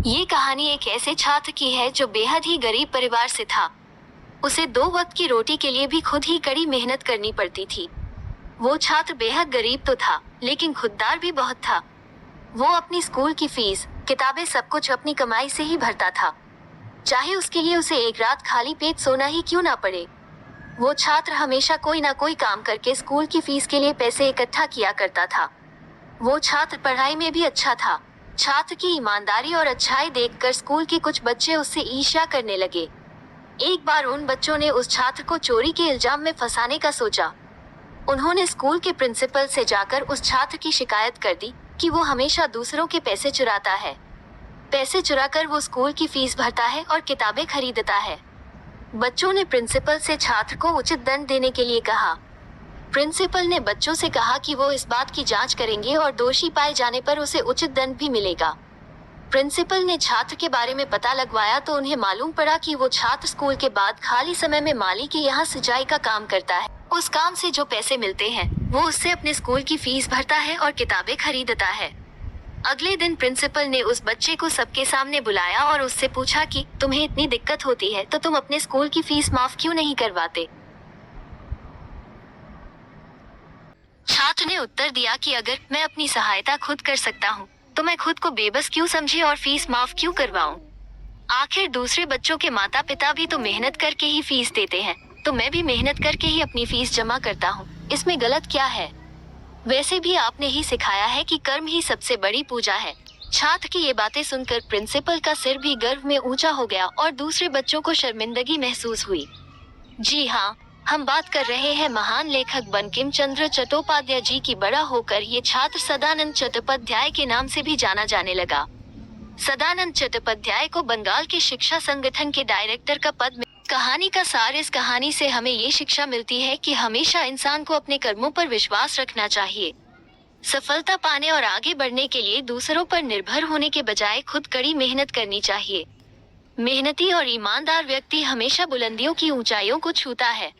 ये कहानी एक ऐसे छात्र की है जो बेहद ही गरीब परिवार से था। उसे 2 वक्त की रोटी के लिए भी खुद ही कड़ी मेहनत करनी पड़ती थी। वो छात्र बेहद गरीब तो था, लेकिन खुददार भी बहुत था। वो अपनी स्कूल की फीस, किताबें सब कुछ अपनी कमाई से ही भरता था, चाहे उसके लिए उसे एक रात खाली पेट सोना ही क्यों ना पड़े। वो छात्र हमेशा कोई ना कोई काम करके स्कूल की फीस के लिए पैसे इकट्ठा किया करता था। वो छात्र पढ़ाई में भी अच्छा था। छात्र की ईमानदारी और अच्छाई देखकर स्कूल के कुछ बच्चे उससे ईर्ष्या करने लगे। एक बार उन बच्चों ने उस छात्र को चोरी के इल्जाम में फंसाने का सोचा। उन्होंने स्कूल के प्रिंसिपल से जाकर उस छात्र की शिकायत कर दी कि वो हमेशा दूसरों के पैसे चुराता है। पैसे चुराकर वो स्कूल की फीस भरता है और किताबें खरीदता है। बच्चों ने प्रिंसिपल से छात्र को उचित दंड देने के लिए कहा। प्रिंसिपल ने बच्चों से कहा कि वो इस बात की जांच करेंगे और दोषी पाए जाने पर उसे उचित दंड भी मिलेगा। प्रिंसिपल ने छात्र के बारे में पता लगवाया तो उन्हें मालूम पड़ा कि वो छात्र स्कूल के बाद खाली समय में माली के यहाँ सिंचाई का काम करता है। उस काम से जो पैसे मिलते हैं वो उससे अपने स्कूल की फीस भरता है और किताबें खरीदता है। अगले दिन प्रिंसिपल ने उस बच्चे को सबके सामने बुलाया और उससे पूछा कि तुम्हें इतनी दिक्कत होती है तो तुम अपने स्कूल की फीस माफ क्यों नहीं करवाते। छात्र ने उत्तर दिया कि अगर मैं अपनी सहायता खुद कर सकता हूँ तो मैं खुद को बेबस क्यों समझे और फीस माफ क्यों करवाऊं। आखिर दूसरे बच्चों के माता पिता भी तो मेहनत करके ही फीस देते हैं, तो मैं भी मेहनत करके ही अपनी फीस जमा करता हूँ, इसमें गलत क्या है। वैसे भी आपने ही सिखाया है कि कर्म ही सबसे बड़ी पूजा है। छात्र की ये बातें सुनकर प्रिंसिपल का सिर भी गर्व में ऊंचा हो गया और दूसरे बच्चों को शर्मिंदगी महसूस हुई। जी हाँ, हम बात कर रहे हैं महान लेखक बंकिम चंद्र चट्टोपाध्याय जी की। बड़ा होकर ये छात्र सदानंद चट्टोपाध्याय के नाम से भी जाना जाने लगा। सदानंद चट्टोपाध्याय को बंगाल के शिक्षा संगठन के डायरेक्टर का पद मिला। कहानी का सार इस कहानी से हमें ये शिक्षा मिलती है कि हमेशा इंसान को अपने कर्मों पर विश्वास रखना चाहिए। सफलता पाने और आगे बढ़ने के लिए दूसरों पर निर्भर होने के बजाय खुद कड़ी मेहनत करनी चाहिए। मेहनती और ईमानदार व्यक्ति हमेशा बुलंदियों की ऊंचाइयों को छूता है।